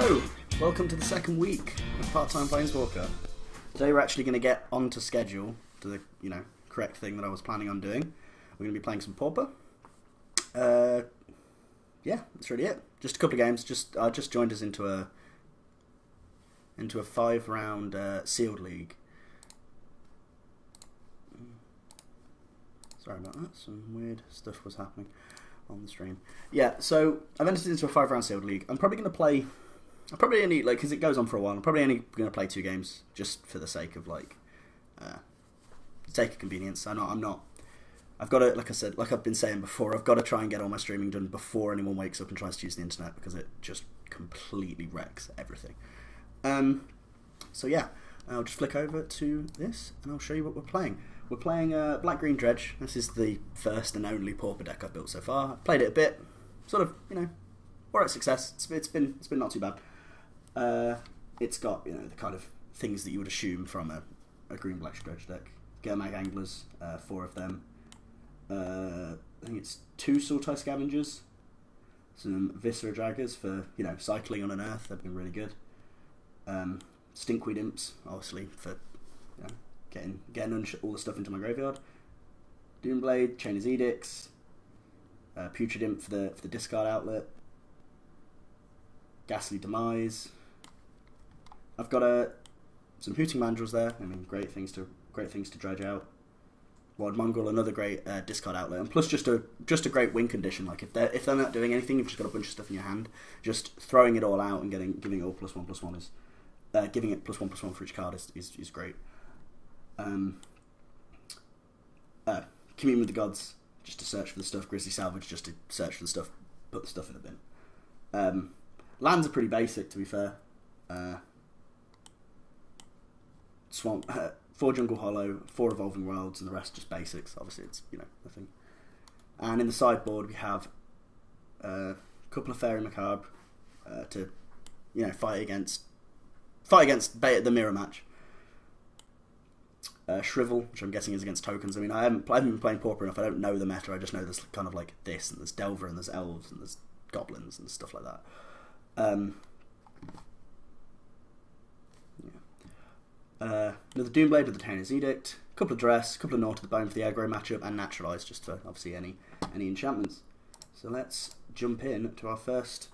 Hello! Welcome to the second week of Part-Time Planeswalker. Today we're actually going to get onto schedule to the, correct thing that I was planning on doing. We're going to be playing some Pauper. Yeah, that's really it. Just a couple of games. I just joined us into a 5-round sealed league. Sorry about that. Some weird stuff was happening on the stream. Yeah, so I've entered into a 5-round sealed league. I'm probably going to play. I probably only because it goes on for a while. I'm probably only going to play 2 games just for the sake of convenience. I'm not. I've got to, like I said, like I've been saying before, I've got to try and get all my streaming done before anyone wakes up and tries to use the internet because it just completely wrecks everything. So yeah, I'll just flick over to this and I'll show you what we're playing. We're playing Black-Green Dredge. This is the first and only Pauper deck I've built so far. I've played it a bit, sort of, alright success. It's been not too bad. It's got the kind of things that you would assume from a green-black Dredge deck. Germag Anglers, 4 of them. I think it's 2 Sultai Scavengers, some Viscera Draggers for cycling on an Earth. They've been really good. Stinkweed Imps, obviously for getting all the stuff into my graveyard. Doomblade, Chainer's Edicts, Putrid Imp for the discard outlet. Ghastly Demise. I've got some Hooting Mandrills there. I mean, great things to dredge out. Wild Mongrel, another great discard outlet, and plus just a great win condition. Like if they're not doing anything, you've just got a bunch of stuff in your hand. Just throwing it all out and giving it all +1/+1 is giving it +1/+1 for each card is great. Commune with the Gods, just to search for the stuff. Grizzly Salvage, just to search for the stuff. Put the stuff in the bin. Lands are pretty basic, to be fair. Swamp. 4 Jungle Hollow, 4 Evolving Worlds, and the rest just basics. Obviously, it's nothing. And in the sideboard, we have a couple of Fairy Macabre to fight against the mirror match. Shrivel, which I'm guessing is against tokens. I mean, I haven't been playing Pauper enough. I don't know the meta. I just know there's kind of like this, and there's Delver, and there's Elves, and there's Goblins, and stuff like that. Another Doomblade with the Chainer's Edict, a couple of Dress, a couple of Gnaw to the Bone for the aggro matchup, and Naturalize just for obviously any enchantments. So let's jump in to our first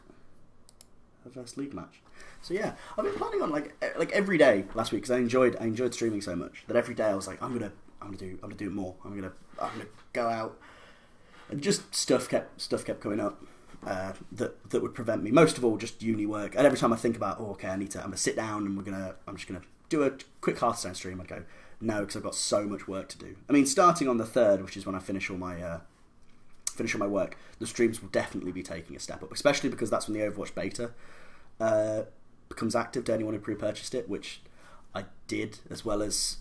league match. So yeah, I've been planning on like every day last week because I enjoyed streaming so much that every day I was like I'm gonna do it more. I'm gonna go out, and just stuff kept coming up. That would prevent me. Most of all, just uni work. And every time I think about, I'm gonna sit down and I'm just gonna do a quick Hearthstone stream. I go, no, because I've got so much work to do. I mean, starting on the 3rd, which is when I finish all my work, the streams will definitely be taking a step up, especially because that's when the Overwatch beta becomes active to anyone who pre-purchased it, which I did, as well as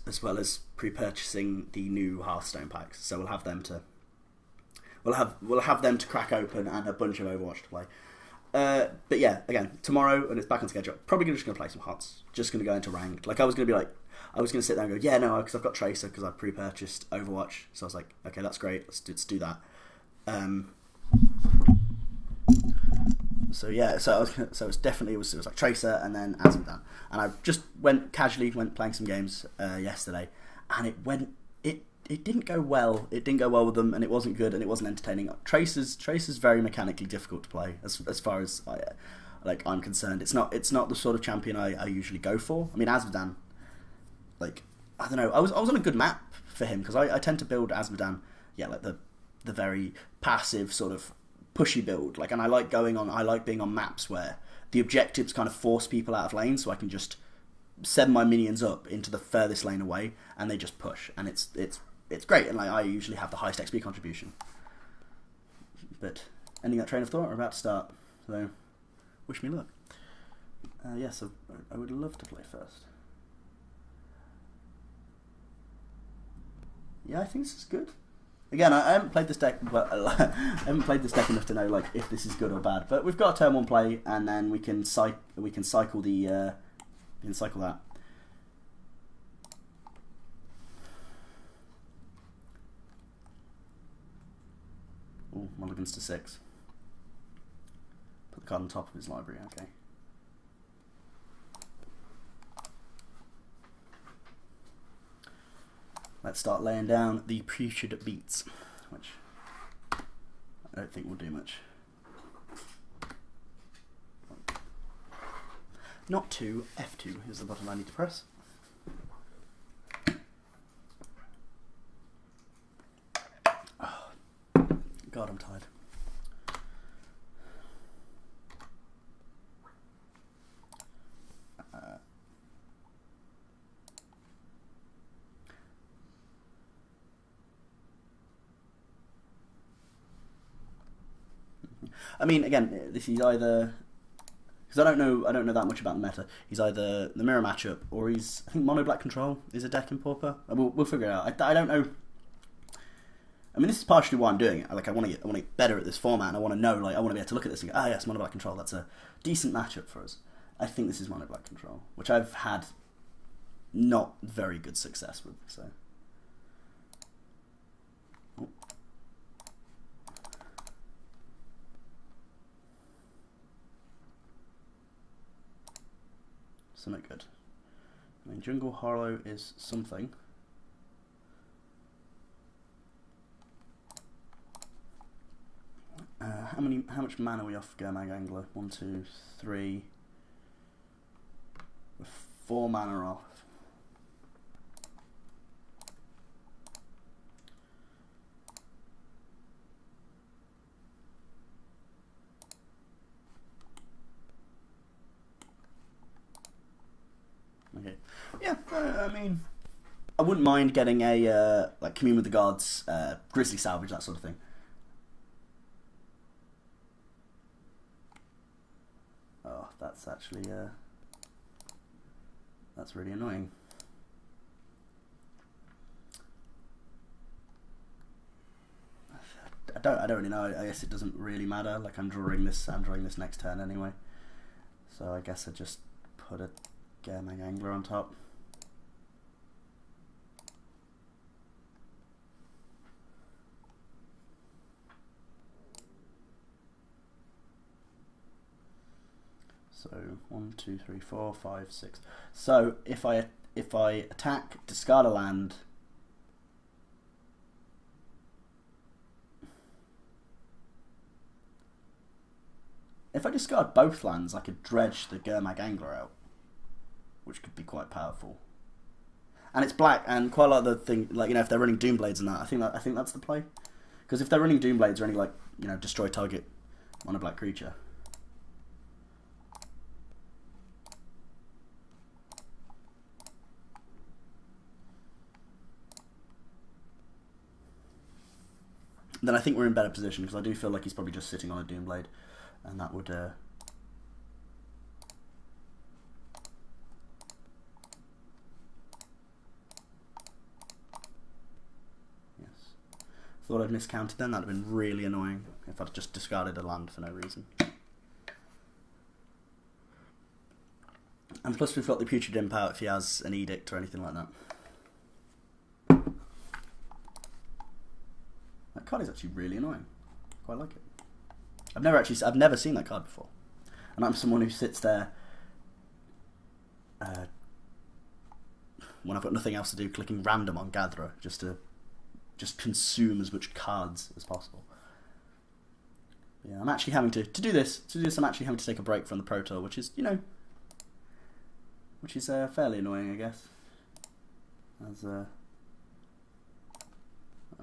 pre-purchasing the new Hearthstone packs. So we'll have them to crack open and a bunch of Overwatch to play. But yeah, again, tomorrow, and it's back on schedule, probably just going to play some HOTS. Just going to go into ranked. I was going to sit there and go, yeah, no, because I've got Tracer, because I pre-purchased Overwatch. So I was like, okay, that's great, let's do that. So yeah, it was like Tracer and then Azmodan. And I just went playing some games yesterday, and it didn't go well. It didn't go well with them, and it wasn't good, and it wasn't entertaining. Tracer's very mechanically difficult to play, as far as I'm concerned. It's not the sort of champion I usually go for. I mean, Azmodan, I don't know. I was on a good map for him because I tend to build Azmodan, the very passive sort of pushy build. And I like being on maps where the objectives kind of force people out of lane, so I can just send my minions up into the furthest lane away, and they just push, and it's great, and I usually have the highest XP contribution. But ending that train of thought, we're about to start, so wish me luck. Yes, I would love to play first. Yeah, I think this is good. Again, I haven't played this deck, but I haven't played this deck enough to know if this is good or bad. But we've got a turn 1 play, and then we can cycle that. Oh, Mulligan's to 6. Put the card on top of his library, okay. let's start laying down the putrid beats, which I don't think will do much. Not 2, F2 is the button I need to press. Oh, God, I'm tired. I mean, again, this is either, because I don't know that much about the meta. He's either the mirror matchup or he's, I think, mono black control is a deck in Pauper. We'll figure it out. I don't know. I mean, this is partially why I'm doing it. Like, I want to get better at this format, and I want to know, like, I want to be able to look at this and go, ah, yes, mono black control. That's a decent matchup for us. I think this is mono black control, which I've had not very good success with. So. Oh. Something good. I mean, Jungle Hollow is something. How much mana are we off Gurmag Angler? 1, 2, 3. We're 4 mana off. Okay. Yeah, I mean, I wouldn't mind getting a like Commune with the Gods, Grizzly Salvage, that sort of thing. Oh, that's actually that's really annoying. I don't really know. I guess it doesn't really matter. Like, I'm drawing this next turn anyway. So I guess I just put a Gurmag Angler on top. So 1, 2, 3, 4, 5, 6. So if I attack, discard a land. If I discard both lands, I could dredge the Gurmag Angler out, which could be quite powerful. And it's black, and quite a lot of the thing, like, you know, if they're running Doomblades and that, I think that's the play. Because if they're running Doomblades or any, like, you know, destroy target on a black creature. Then I think we're in better position, because I do feel like he's probably just sitting on a Doomblade, and that would yes. Thought I'd miscounted then. That'd have been really annoying if I'd just discarded a land for no reason. And plus we've got the Putrid Imp out if he has an Edict or anything like that. That card is actually really annoying. Quite like it. I've never seen that card before, and I'm someone who sits there when I've got nothing else to do, clicking random on Gatherer just to consume as much cards as possible. But yeah, I'm actually having to do this. I'm actually having to take a break from the Pro Tour, which is, you know, fairly annoying, I guess. As let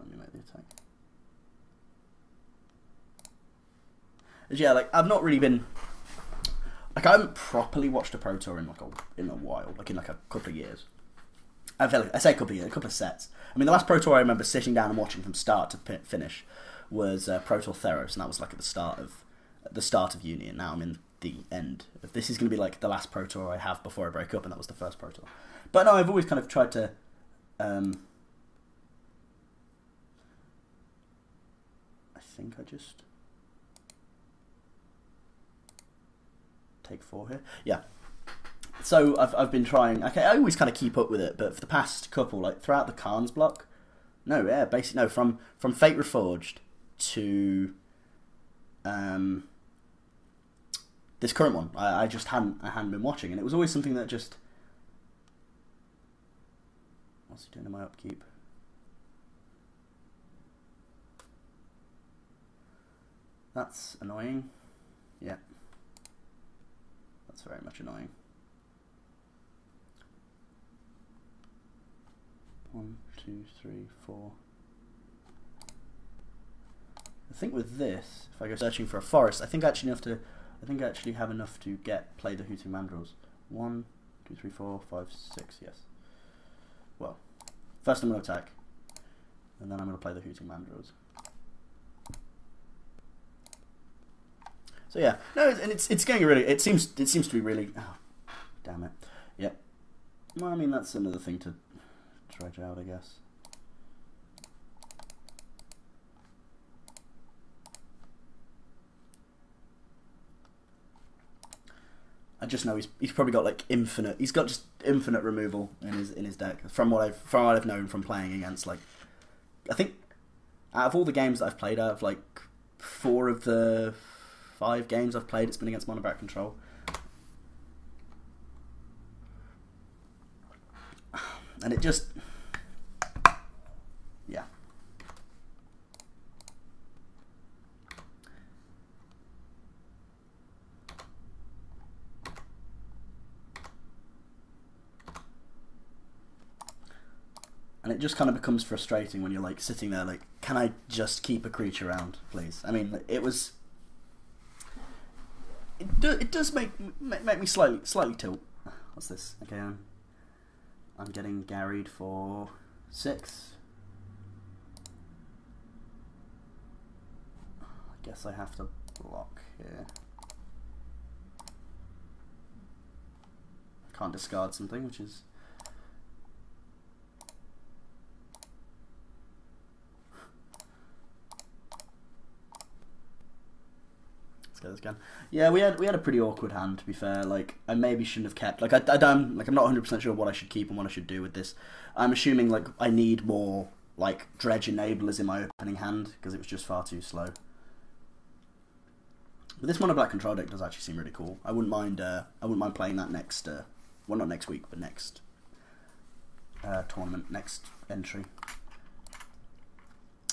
me make the attack. Yeah, like, I've not really been, like, I haven't properly watched a Pro Tour in a while, like in like a couple of years. I say a couple of years, a couple of sets. I mean, the last Pro Tour I remember sitting down and watching from start to finish was Pro Tour Theros, and that was like at the start of uni, and now I'm in the end. This is going to be like the last Pro Tour I have before I break up, and that was the first Pro Tour. But no, I've always kind of tried to I think I just take 4 here. Yeah. So I've been trying. Okay, I always kind of keep up with it, but for the past couple, like throughout the Khans block, basically from Fate Reforged to this current one, I hadn't been watching, and it was always something that just. What's he doing in my upkeep? That's annoying. Yeah. That's very much annoying. 1, 2, 3, 4. I think with this, if I go searching for a forest, I think I actually have enough to play the Hooting Mandrills. 1, 2, 3, 4, 5, 6. Yes. Well, first I'm going to attack, and then I'm going to play the Hooting Mandrills. So yeah, no, and it's going really. It seems to be really. Oh, damn it. Yep. Well, I mean that's another thing to dredge out, I guess. I just know he's probably got like infinite. He's got just infinite removal in his deck. From what I've known from playing against, like, I think out of all the games that I've played, out of like 4 of the 5 games I've played, it's been against Mono Black Control. And it just, yeah. And it just kind of becomes frustrating when you're like sitting there like, can I just keep a creature around, please? I mean, it does make me slightly tilt. What's this? Okay, I'm getting garried for 6. I guess I have to block here. I can't discard something, which is... This again. Yeah, we had a pretty awkward hand, to be fair. Like, I maybe shouldn't have kept. Like, I'm not 100% sure what I should keep and what I should do with this. I'm assuming like I need more like dredge enablers in my opening hand because it was just far too slow. But this Mono Black Control deck does actually seem really cool. I wouldn't mind playing that next. Well, not next week, but next tournament, next entry.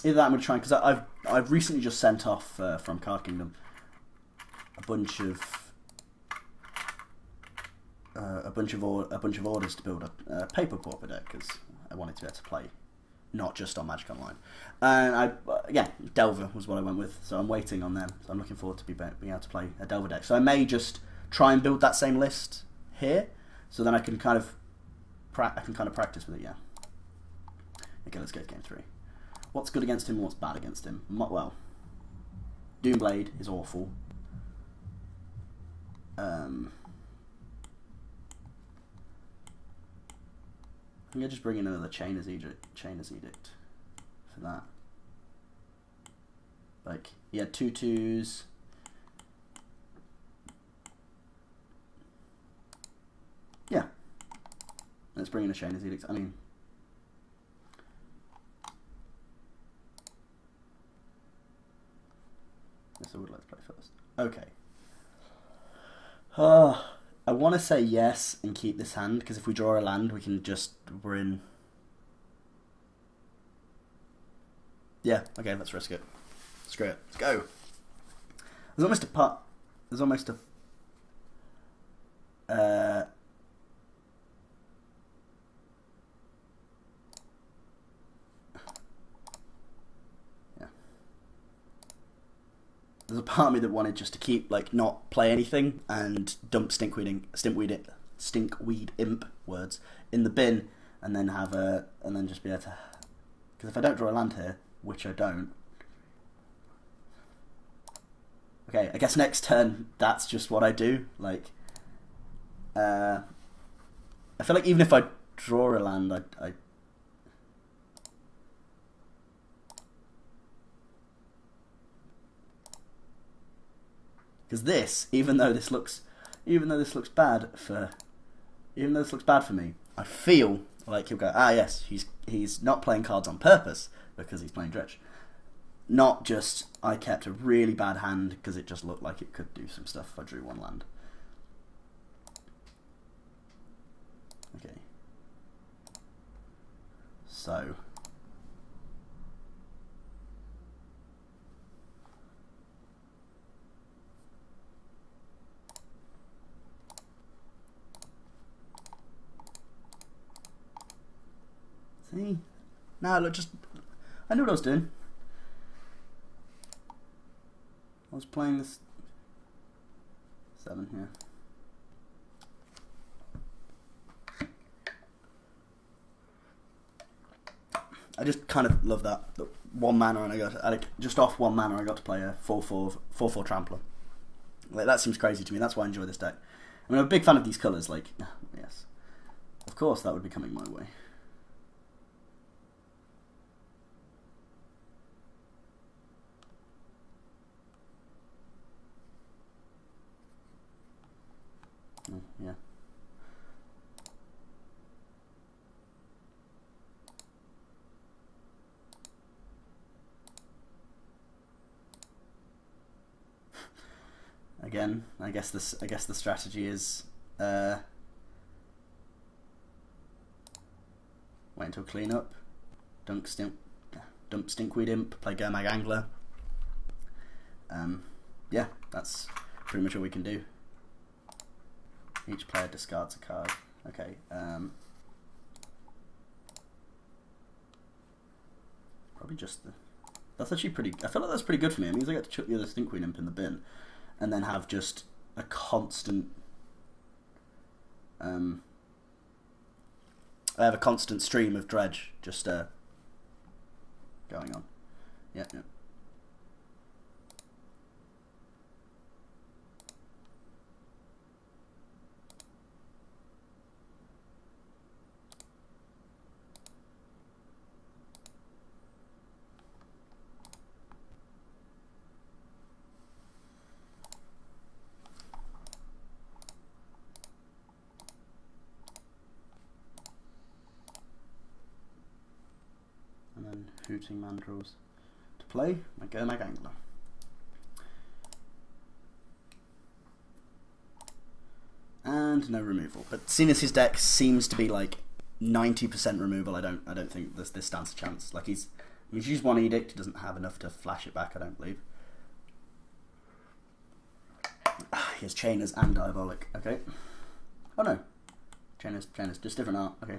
Either that, I'm gonna try because I've recently just sent off from Card Kingdom a bunch of orders to build a paper Pauper deck because I wanted to be able to play not just on Magic Online. And Delver was what I went with, so I'm waiting on them. So I'm looking forward to being able to play a Delver deck. So I may just try and build that same list here, so then I can kind of practice with it. Yeah. Okay, let's go to game 3. What's good against him and what's bad against him? Well, Doomblade is awful. I think I just bring in another Chainer's Edict for that. Like, he had 2/2s. Yeah. Let's bring in a Chainer's Edict. I mean, yes, I would like to play first. Okay. I want to say yes and keep this hand, because if we draw a land, we're in... Yeah, okay, let's risk it. Screw it. Let's go. There's almost a putt. There's almost a... There's a part of me that wanted just to keep, like, not play anything and dump Stinkweed Imp words in the bin, and then and then just be able to. Because if I don't draw a land here, which I don't. Okay, I guess next turn that's just what I do. Like, I feel like even if I draw a land, I because this, even though this looks bad for me, I feel like he'll go, yes, he's not playing cards on purpose because he's playing Dredge. Not just I kept a really bad hand because it just looked like it could do some stuff if I drew one land. Okay. So See? Nah, look, just... I knew what I was doing. I was playing this... 7 here. I just kind of love that. The 1 mana and I got just off 1 mana I got to play a 4/4 trampler. Like, that seems crazy to me. That's why I enjoy this deck. I mean, I'm a big fan of these colours. Like, yes, of course that would be coming my way. Yeah. Again, I guess the strategy is wait until clean up, dump Stinkweed Imp, play Gurmag Angler. Yeah, that's pretty much all we can do. Each player discards a card. Okay. Probably just the... That's actually pretty... I feel like that's pretty good for me. It means I get to chuck the other Stinkweed Imp in the bin. And then have just a constant... I have a constant stream of Dredge just going on. Yeah, yeah. Hooting Mandrills to play my Gurmag Angler. And no removal. But seeing as his deck seems to be like 90% removal, I don't think this stands a chance. Like he's used 1 Edict, he doesn't have enough to flash it back, I don't believe. He has Chainers and Diabolic. Okay. Oh no. Chainers, just different art. Okay.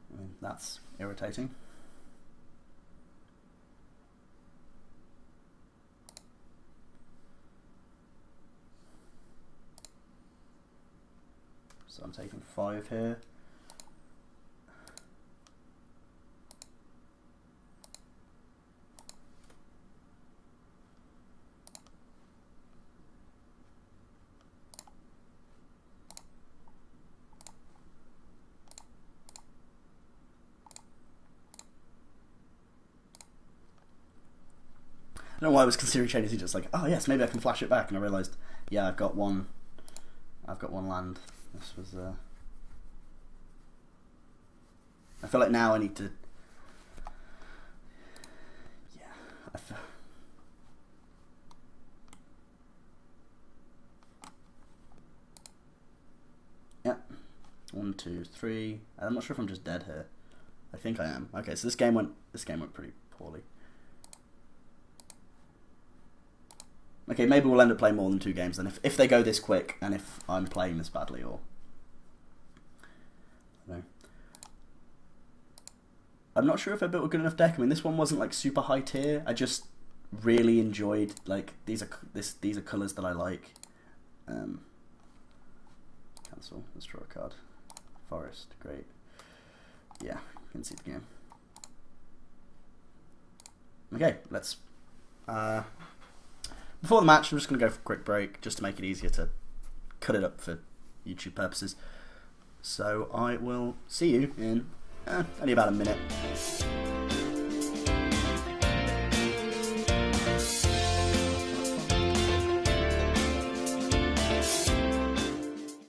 I mean, that's irritating. So I'm taking 5 here. I don't know why I was considering Chainers. He just like, oh yes, maybe I can flash it back, and I realised, yeah, I've got one land. This was I feel like now I need to. Yeah, yeah. 1, 2, 3. I'm not sure if I'm just dead here. I think I am. Okay, so this game went pretty poorly. Okay, maybe we'll end up playing more than 2 games then, if they go this quick, and if I'm playing this badly, or... I don't know. I'm not sure if I built a good enough deck. I mean, this one wasn't like super high tier. I just really enjoyed, like, these are colours that I like. Cancel, let's draw a card. Forest, great. Yeah, you can see the game. Okay, let's... Before the match, I'm just going to go for a quick break, just to make it easier to cut it up for YouTube purposes. So I will see you in only about a minute.